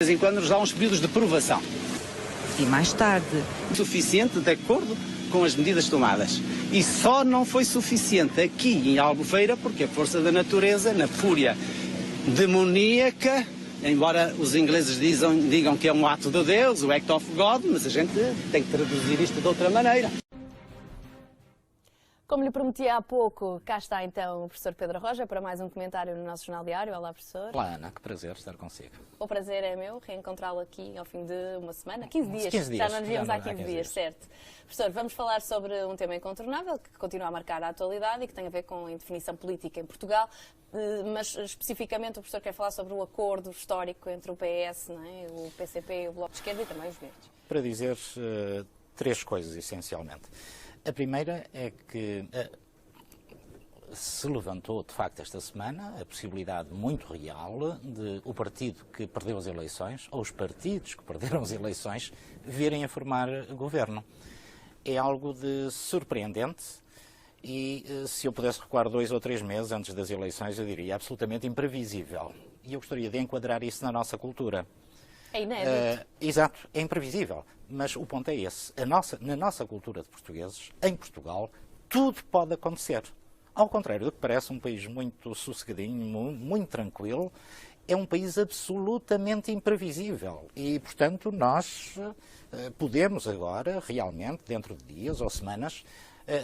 De vez em quando nos dá uns períodos de provação. E mais tarde. Suficiente de acordo com as medidas tomadas. E só não foi suficiente aqui em Albufeira porque a força da natureza, na fúria demoníaca, embora os ingleses digam que é um ato de Deus, o act of God, mas a gente tem que traduzir isto de outra maneira. Como lhe prometi há pouco, cá está então o professor Pedro Roja para mais um comentário no nosso Jornal Diário. Olá, professor. Olá, Ana, que prazer estar consigo. O prazer é meu reencontrá-lo aqui ao fim de uma semana, 15 dias. 15 dias. Já não nos víamos há 15 dias, certo. Professor, vamos falar sobre um tema incontornável que continua a marcar a atualidade e que tem a ver com a indefinição política em Portugal, mas especificamente o professor quer falar sobre o acordo histórico entre o PS, não é? O PCP, o Bloco de Esquerda e também os Verdes. Para dizer três coisas, essencialmente. A primeira é que se levantou, de facto, esta semana a possibilidade muito real de o partido que perdeu as eleições, ou os partidos que perderam as eleições, virem a formar governo. É algo de surpreendente e, se eu pudesse recuar 2 ou 3 meses antes das eleições, eu diria absolutamente imprevisível. E eu gostaria de enquadrar isso na nossa cultura. É inédito. Exato, é imprevisível. Mas o ponto é esse. Na nossa cultura de portugueses, em Portugal, tudo pode acontecer. Ao contrário do que parece um país muito sossegadinho, muito tranquilo, é um país absolutamente imprevisível. E, portanto, nós podemos agora, realmente, dentro de dias ou semanas,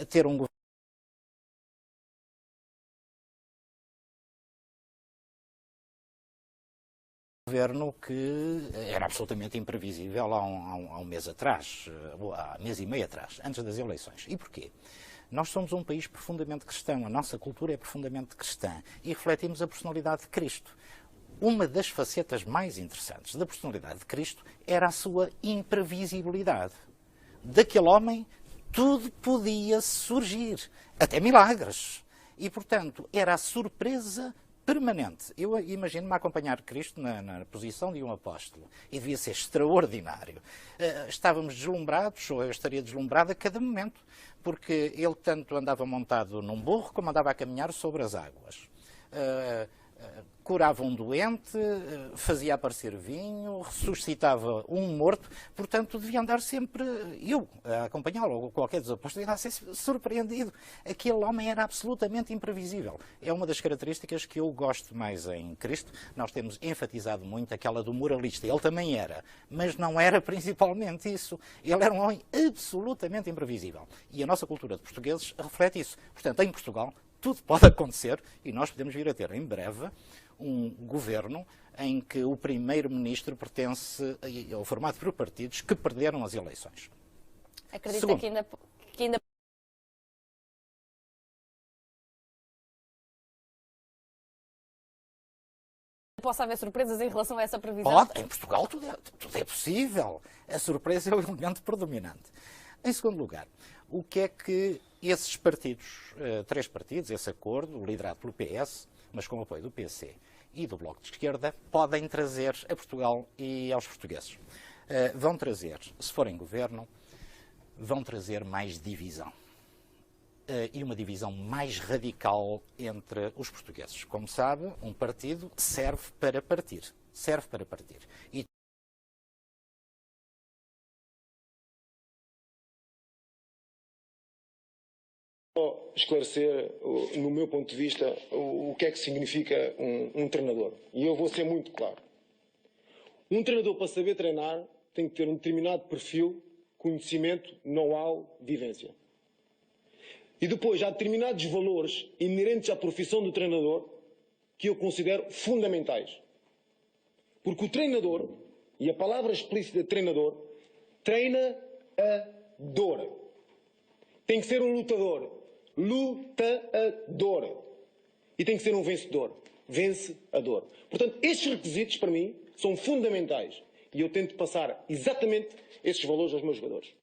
ter um governo que era absolutamente imprevisível há um mês atrás, há mês e meio atrás, antes das eleições. E porquê? Nós somos um país profundamente cristão, a nossa cultura é profundamente cristã e refletimos a personalidade de Cristo. Uma das facetas mais interessantes da personalidade de Cristo era a sua imprevisibilidade. Daquele homem tudo podia surgir, até milagres. E, portanto, era a surpresa permanente. Eu imagino-me a acompanhar Cristo na posição de um apóstolo e devia ser extraordinário. Estávamos deslumbrados, ou eu estaria deslumbrado a cada momento, porque ele tanto andava montado num burro como andava a caminhar sobre as águas. Curava um doente, fazia aparecer vinho, ressuscitava um morto, portanto devia andar sempre, eu a acompanhá-lo, ou qualquer dos apóstolos, devia ser surpreendido. Aquele homem era absolutamente imprevisível. É uma das características que eu gosto mais em Cristo. Nós temos enfatizado muito aquela do moralista. Ele também era, mas não era principalmente isso. Ele era um homem absolutamente imprevisível. E a nossa cultura de portugueses reflete isso. Portanto, em Portugal, tudo pode acontecer e nós podemos vir a ter em breve um governo em que o primeiro-ministro pertence ao formado por partidos que perderam as eleições. Acredita Segundo, que ainda possa haver surpresas em relação a essa previsão? pode, em Portugal tudo é possível. A surpresa é o elemento predominante. Em segundo lugar, o que é que esses partidos, 3 partidos, esse acordo, liderado pelo PS, mas com o apoio do PC e do Bloco de Esquerda, podem trazer a Portugal e aos portugueses? Vão trazer, se forem governo, vão trazer mais divisão. E uma divisão mais radical entre os portugueses. Como sabe, um partido serve para partir. Serve para partir. E esclarecer, no meu ponto de vista, o que é que significa um treinador. E eu vou ser muito claro. Um treinador, para saber treinar, tem que ter um determinado perfil, conhecimento, know-how, vivência. E depois há determinados valores inerentes à profissão do treinador que eu considero fundamentais. Porque o treinador, e a palavra explícita de treinador, treina a dor. Tem que ser um lutador. Lutador. E tem que ser um vencedor. Vence a dor. Portanto, estes requisitos, para mim, são fundamentais. E eu tento passar exatamente esses valores aos meus jogadores.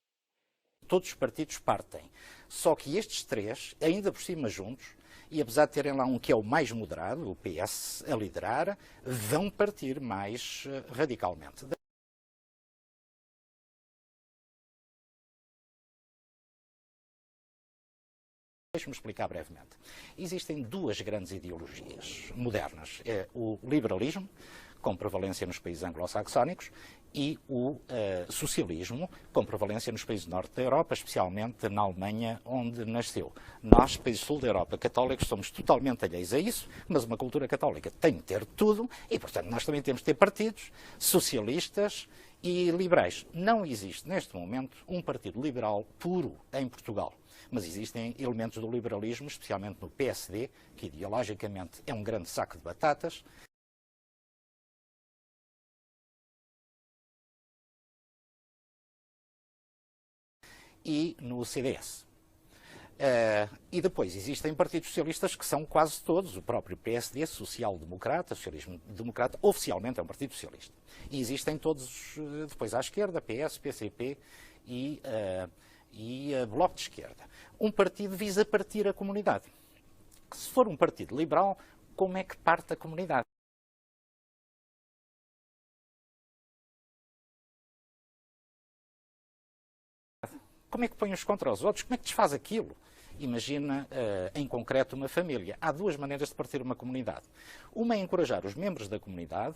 Todos os partidos partem. Só que estes 3, ainda por cima juntos, e apesar de terem lá um que é o mais moderado, o PS, a liderar, vão partir mais radicalmente. Deixe-me explicar brevemente. Existem 2 grandes ideologias modernas. É o liberalismo, com prevalência nos países anglo-saxónicos, e o socialismo, com prevalência nos países do norte da Europa, especialmente na Alemanha, onde nasceu. Nós, países do sul da Europa, católicos, somos totalmente alheios a isso, mas uma cultura católica tem de ter tudo, e, portanto, nós também temos de ter partidos socialistas e liberais. Não existe, neste momento, um partido liberal puro em Portugal. Mas existem elementos do liberalismo, especialmente no PSD, que ideologicamente é um grande saco de batatas. E no CDS. E depois existem partidos socialistas que são quase todos, o próprio PSD, social-democrata, socialismo democrata, oficialmente é um partido socialista. E existem todos, depois à esquerda, PS, PCP e Bloco de Esquerda. Um partido visa partir a comunidade. Se for um partido liberal, como é que parte a comunidade? Como é que põe uns contra os outros? Como é que desfaz aquilo? Imagina, em concreto, uma família. Há duas maneiras de partir uma comunidade. Uma é encorajar os membros da comunidade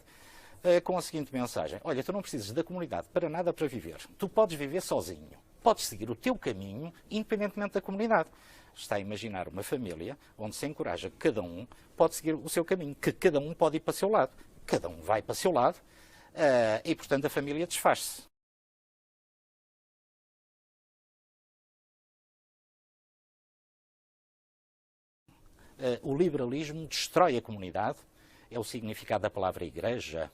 com a seguinte mensagem: olha, tu não precisas da comunidade para nada para viver. Tu podes viver sozinho. Podes seguir o teu caminho, independentemente da comunidade. Está a imaginar uma família onde se encoraja que cada um pode seguir o seu caminho, que cada um pode ir para o seu lado. Cada um vai para o seu lado e, portanto, a família desfaz-se. O liberalismo destrói a comunidade, é o significado da palavra igreja,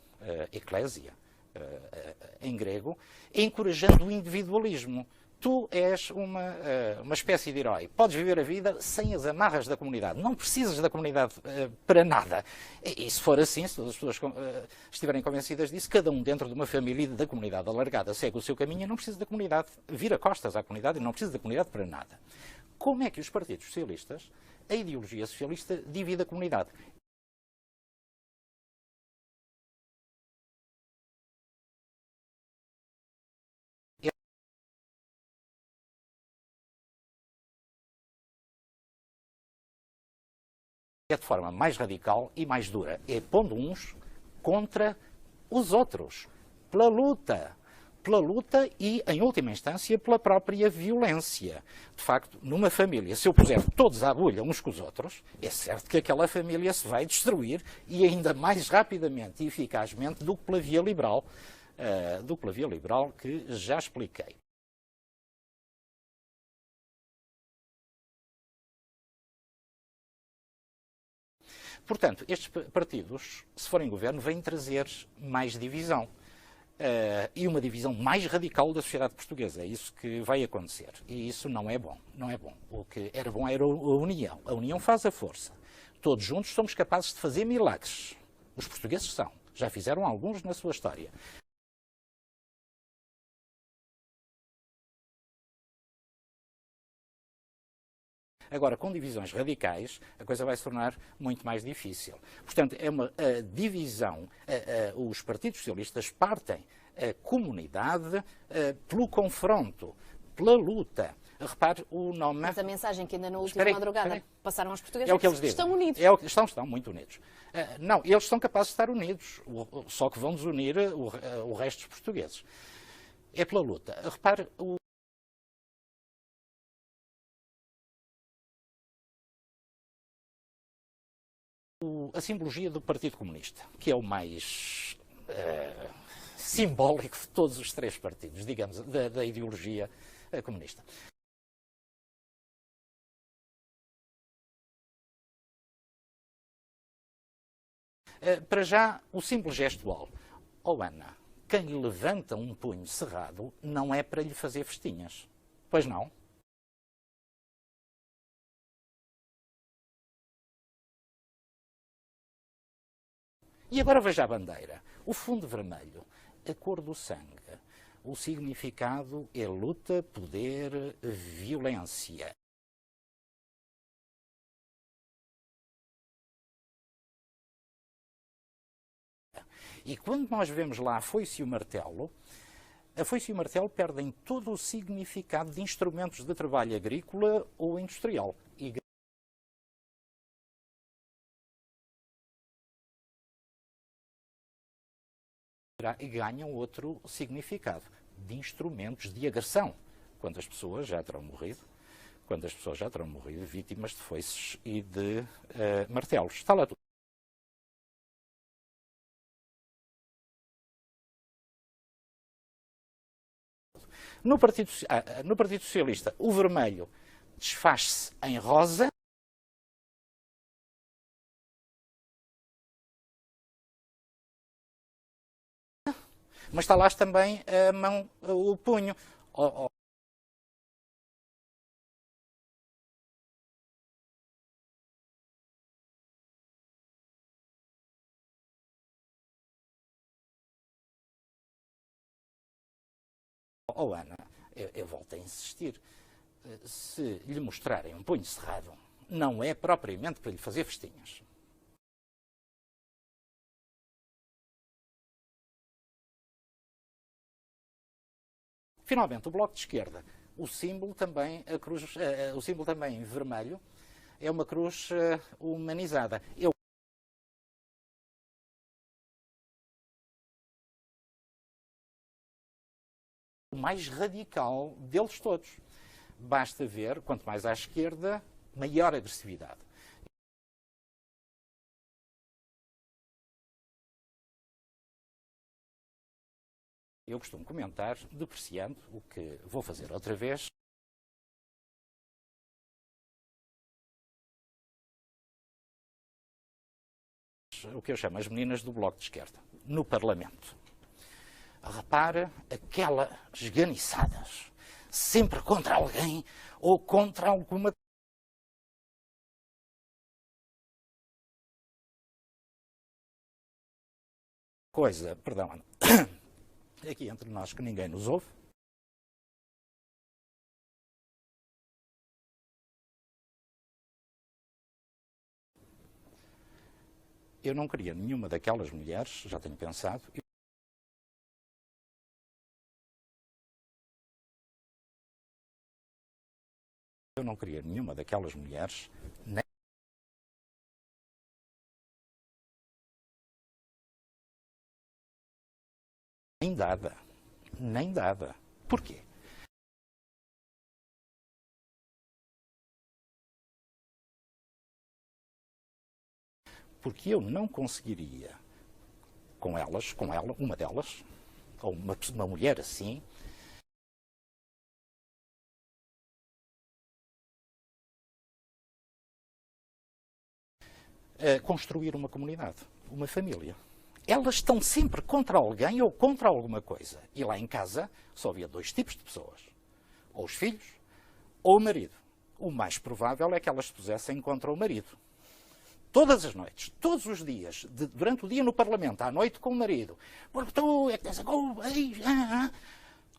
eclésia, em grego, encorajando o individualismo. Tu és uma espécie de herói. Podes viver a vida sem as amarras da comunidade. Não precisas da comunidade para nada. E se for assim, se todas as pessoas estiverem convencidas disso, cada um dentro de uma família da comunidade alargada segue o seu caminho e não precisa da comunidade, vira costas à comunidade e não precisa da comunidade para nada. Como é que os partidos socialistas, a ideologia socialista, divide a comunidade? É de forma mais radical e mais dura. É pondo uns contra os outros. Pela luta e, em última instância, pela própria violência. De facto, numa família, se eu puser todos à agulha uns com os outros, é certo que aquela família se vai destruir e ainda mais rapidamente e eficazmente do que pela via liberal, que já expliquei. Portanto, estes partidos, se forem governo, vêm trazer mais divisão. E uma divisão mais radical da sociedade portuguesa. É isso que vai acontecer. E isso não é bom. Não é bom. O que era bom era a união. A união faz a força. Todos juntos somos capazes de fazer milagres. Os portugueses são. Já fizeram alguns na sua história. Agora, com divisões radicais, a coisa vai se tornar muito mais difícil. Portanto, é uma divisão. Os partidos socialistas partem a comunidade pelo confronto, pela luta. Repare o nome... Mas a mensagem que ainda na última madrugada passaram aos portugueses é o que eles dizem. Estão unidos. Estão muito unidos. Não, eles são capazes de estar unidos, só que vão desunir o resto dos portugueses. É pela luta. Repare a simbologia do Partido Comunista, que é o mais simbólico de todos os três partidos, digamos, da ideologia comunista. Para já, o simples gestual. Oh, Ana, quem lhe levanta um punho cerrado não é para lhe fazer festinhas. Pois não? E agora veja a bandeira. O fundo vermelho, a cor do sangue. O significado é luta, poder, violência. E quando nós vemos lá a foice e o martelo perdem todo o significado de instrumentos de trabalho agrícola ou industrial. ganham outro significado, de instrumentos de agressão, quando as pessoas já terão morrido, vítimas de foices e de martelos. Está lá tudo. No Partido Socialista, o vermelho desfaz-se em rosa. Mas está lá também a mão, o punho. Ana, eu volto a insistir. Se lhe mostrarem um punho cerrado, não é propriamente para lhe fazer festinhas. Finalmente, o Bloco de Esquerda, o símbolo também em vermelho, é uma cruz humanizada. O mais radical deles todos. Basta ver, quanto mais à esquerda, maior agressividade. Eu costumo comentar, depreciando, o que vou fazer outra vez. O que eu chamo as meninas do Bloco de Esquerda, no Parlamento. Repara aquelas esganiçadas, sempre contra alguém ou contra alguma coisa, perdão, aqui entre nós que ninguém nos ouve. Eu não queria nenhuma daquelas mulheres, já tenho pensado. Eu não queria nenhuma daquelas mulheres, nem dada. Porquê? Porque eu não conseguiria, com ela, uma delas, ou uma mulher assim, construir uma comunidade, uma família. Elas estão sempre contra alguém ou contra alguma coisa. E lá em casa só havia dois tipos de pessoas. Ou os filhos, ou o marido. O mais provável é que elas se pusessem contra o marido. Todas as noites, todos os dias, durante o dia no Parlamento, à noite com o marido. Porque tu é que tens a culpa.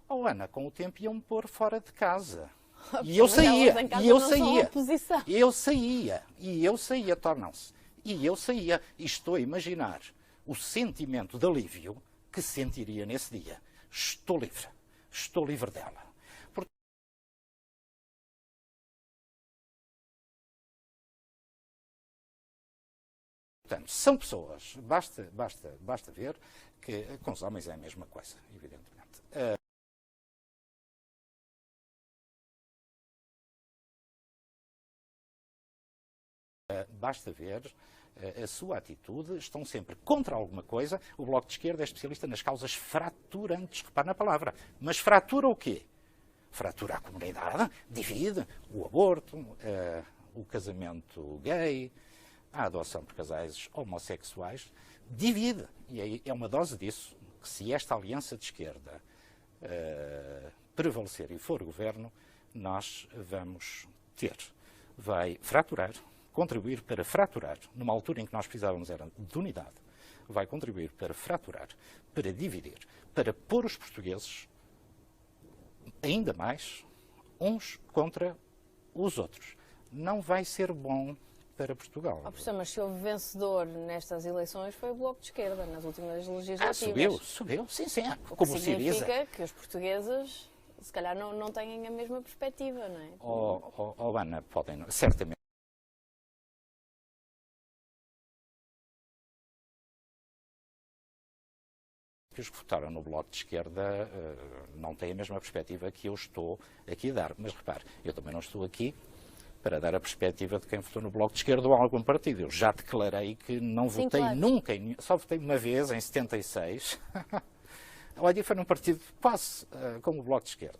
Oh, Ana, com o tempo iam-me pôr fora de casa. E eu saía, tornam-se. E eu saía, e estou a imaginar o sentimento de alívio que sentiria nesse dia. Estou livre dela. Portanto, são pessoas, basta ver que com os homens é a mesma coisa, evidentemente. Basta ver a sua atitude, estão sempre contra alguma coisa. O Bloco de Esquerda é especialista nas causas fraturantes, repare na palavra. Mas fratura o quê? Fratura a comunidade, divide o aborto, o casamento gay, a adoção por casais homossexuais, divide. E aí é uma dose disso, que se esta aliança de esquerda prevalecer e for governo, nós vamos ter. Vai fraturar, contribuir para fraturar, numa altura em que nós precisávamos era de unidade, vai contribuir para fraturar, para dividir, para pôr os portugueses ainda mais uns contra os outros. Não vai ser bom para Portugal. Professor, mas se houve vencedor nestas eleições foi o Bloco de Esquerda, nas últimas legislativas. Subiu, sim. Como significa que os portugueses, se calhar, não têm a mesma perspectiva, não é? Ana, podem, certamente. que os que votaram no Bloco de Esquerda não têm a mesma perspectiva que eu estou aqui a dar. Mas repare, eu também não estou aqui para dar a perspectiva de quem votou no Bloco de Esquerda ou algum partido. Eu já declarei que não votei nunca, só votei uma vez, em 76. Olha, foi num partido quase como o Bloco de Esquerda.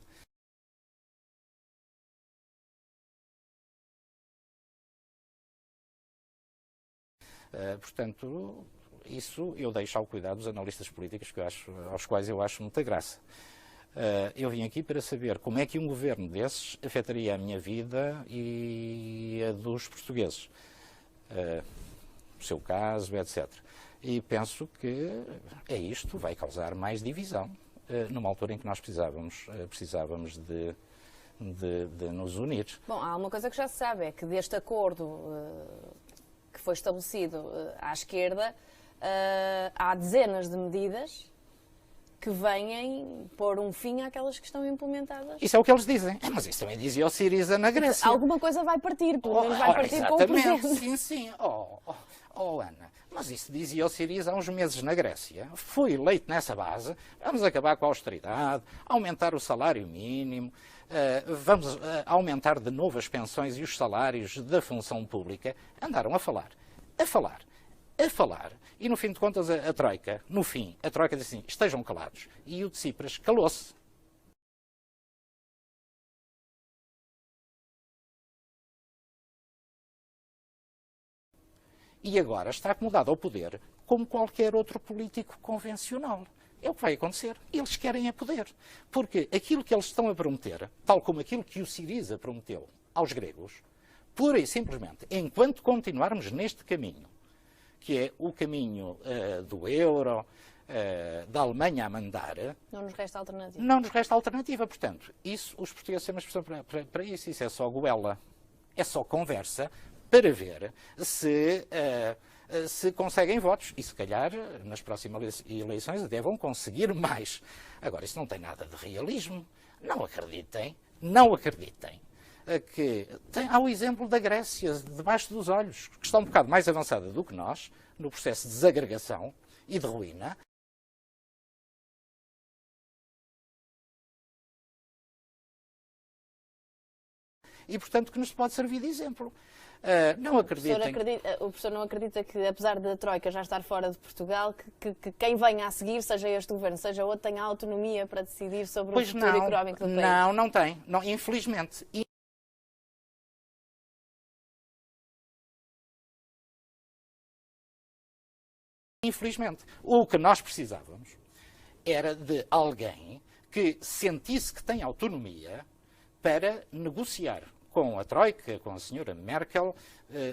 Portanto, isso eu deixo ao cuidado dos analistas políticos, aos quais eu acho muita graça. Eu vim aqui para saber como é que um governo desses afetaria a minha vida e a dos portugueses. O seu caso, etc. E penso que isto vai causar mais divisão, numa altura em que nós precisávamos de nos unir. Bom, há uma coisa que já se sabe, é que deste acordo que foi estabelecido à esquerda, há dezenas de medidas que vêm pôr um fim àquelas que estão implementadas. Isso é o que eles dizem. Mas isso também dizia o Syriza na Grécia. Alguma coisa vai partir, pelo menos vai partir com o presente. Sim, sim. Ana, mas isso dizia o Syriza há uns meses na Grécia. Foi eleito nessa base. Vamos acabar com a austeridade, aumentar o salário mínimo, vamos aumentar de novo as pensões e os salários da função pública. Andaram a falar, e no fim de contas a Troika, a Troika disse assim, estejam calados. E o Tsipras calou-se. E agora está acomodado ao poder como qualquer outro político convencional. É o que vai acontecer. Eles querem poder. Porque aquilo que eles estão a prometer, tal como aquilo que o Syriza prometeu aos gregos, pura e simplesmente, enquanto continuarmos neste caminho, que é o caminho do euro, da Alemanha a mandar... Não nos resta alternativa. Não nos resta alternativa. Portanto, isso, os portugueses têm uma expressão para isso. Isso é só goela. É só conversa para ver se conseguem votos. E, se calhar, nas próximas eleições até vão conseguir mais. Agora, isso não tem nada de realismo. Não acreditem. Há o exemplo da Grécia, debaixo dos olhos, que está um bocado mais avançada do que nós, no processo de desagregação e de ruína. E, portanto, que nos pode servir de exemplo. Não acreditem... O professor não acredita que, apesar da Troika já estar fora de Portugal, que quem venha a seguir, seja este governo, seja outro, tenha autonomia para decidir sobre o futuro económico do país? Não tem. Não, infelizmente. Infelizmente. O que nós precisávamos era de alguém que sentisse que tem autonomia para negociar com a Troika, com a senhora Merkel,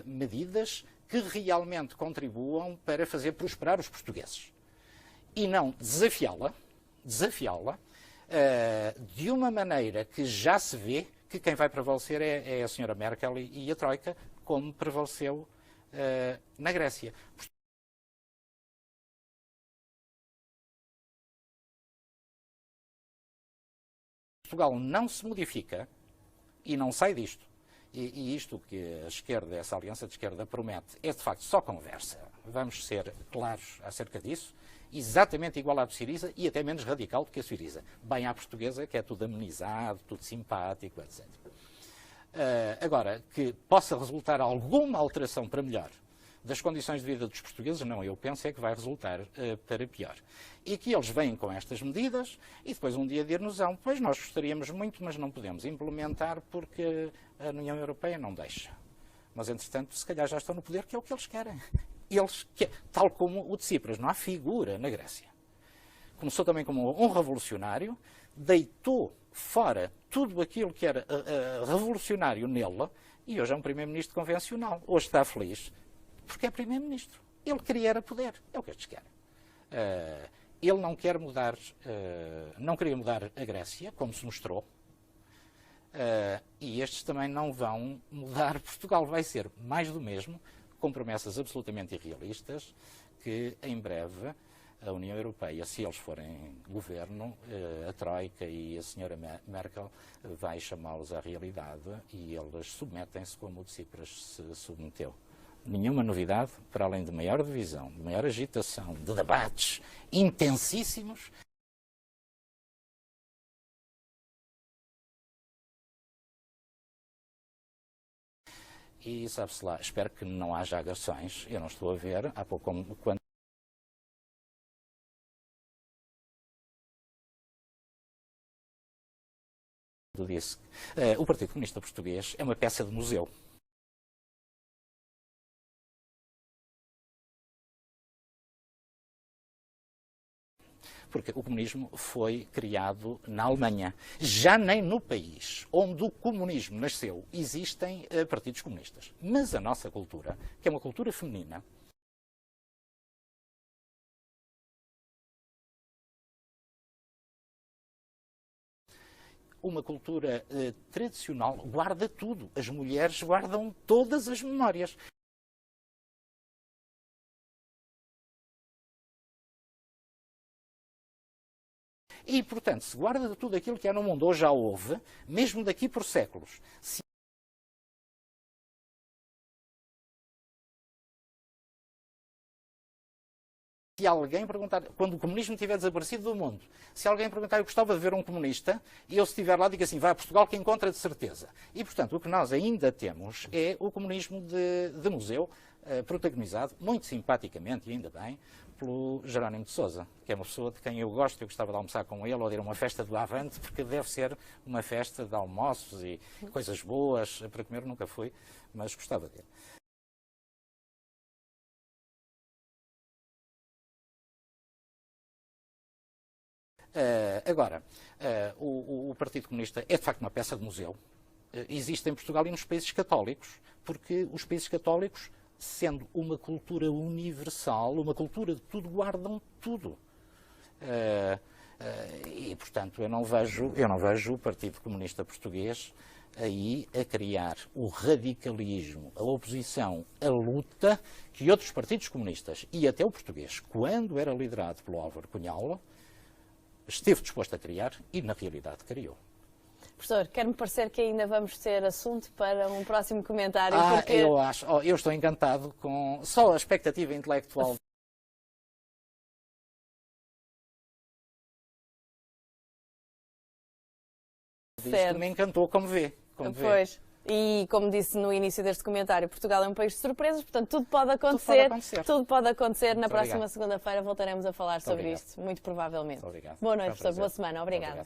medidas que realmente contribuam para fazer prosperar os portugueses. E não desafiá-la de uma maneira que já se vê que quem vai prevalecer é a senhora Merkel e a Troika, como prevaleceu na Grécia. Portugal não se modifica e não sai disto. E isto que a esquerda, essa aliança de esquerda promete, é de facto só conversa. Vamos ser claros acerca disso. Exatamente igual à do Syriza e até menos radical do que a Syriza. Bem à portuguesa, que é tudo amenizado, tudo simpático, etc. Agora, que possa resultar alguma alteração para melhor das condições de vida dos portugueses, não, eu penso é que vai resultar para pior. E que eles vêm com estas medidas e depois um dia dir-nos-ão, pois nós gostaríamos muito, mas não podemos implementar porque a União Europeia não deixa. Mas, entretanto, se calhar já estão no poder, que é o que eles querem. Tal como o Tsipras, não há figura na Grécia. Começou também como um revolucionário, deitou fora tudo aquilo que era revolucionário nele e hoje é um primeiro-ministro convencional. Hoje está feliz porque é primeiro-ministro. Ele queria era poder. É o que estes querem. Ele não quer mudar, não queria mudar a Grécia, como se mostrou, e estes também não vão mudar Portugal. Vai ser mais do mesmo, com promessas absolutamente irrealistas, que em breve a União Europeia, se eles forem governo, a Troika e a senhora Merkel vai chamá-los à realidade e eles submetem-se como o Tsipras se submeteu Nenhuma novidade, para além de maior divisão, de maior agitação, de debates intensíssimos. E sabe-se lá, espero que não haja agressões. Eu não estou a ver, há pouco quando disse o Partido Comunista Português é uma peça de museu. Porque o comunismo foi criado na Alemanha. Já nem no país onde o comunismo nasceu existem partidos comunistas. Mas a nossa cultura, que é uma cultura feminina, uma cultura tradicional, guarda tudo. As mulheres guardam todas as memórias. E, portanto, se guarda de tudo aquilo que há no mundo, ou já houve, mesmo daqui por séculos. Se alguém perguntar, quando o comunismo tiver desaparecido do mundo, se alguém perguntar, eu gostava de ver um comunista, e eu se estiver lá digo assim, vai a Portugal que encontra de certeza. E, portanto, o que nós ainda temos é o comunismo de museu, protagonizado, muito simpaticamente, e ainda bem, pelo Jerónimo de Sousa, que é uma pessoa de quem eu gosto, eu gostava de almoçar com ele ou de ir a uma festa do Avante, porque deve ser uma festa de almoços e coisas boas, para comer nunca fui, mas gostava dele. Agora, o Partido Comunista é de facto uma peça de museu. Existe em Portugal e nos países católicos, porque os países católicos, sendo uma cultura universal, uma cultura de tudo, guardam tudo. E, portanto, eu não vejo o Partido Comunista Português aí a criar o radicalismo, a oposição, a luta que outros partidos comunistas, e até o português, quando era liderado pelo Álvaro Cunhal, esteve disposto a criar e, na realidade, criou. Professor, quer-me parecer que ainda vamos ter assunto para um próximo comentário. Porque... eu estou encantado com só a expectativa intelectual. Isto me encantou, como vê. Pois. E, como disse no início deste comentário, Portugal é um país de surpresas, portanto, tudo pode acontecer. Tudo pode acontecer. Na próxima segunda-feira voltaremos a falar sobre isto, muito provavelmente. Muito obrigado. Boa noite, professor. Boa semana. Obrigada.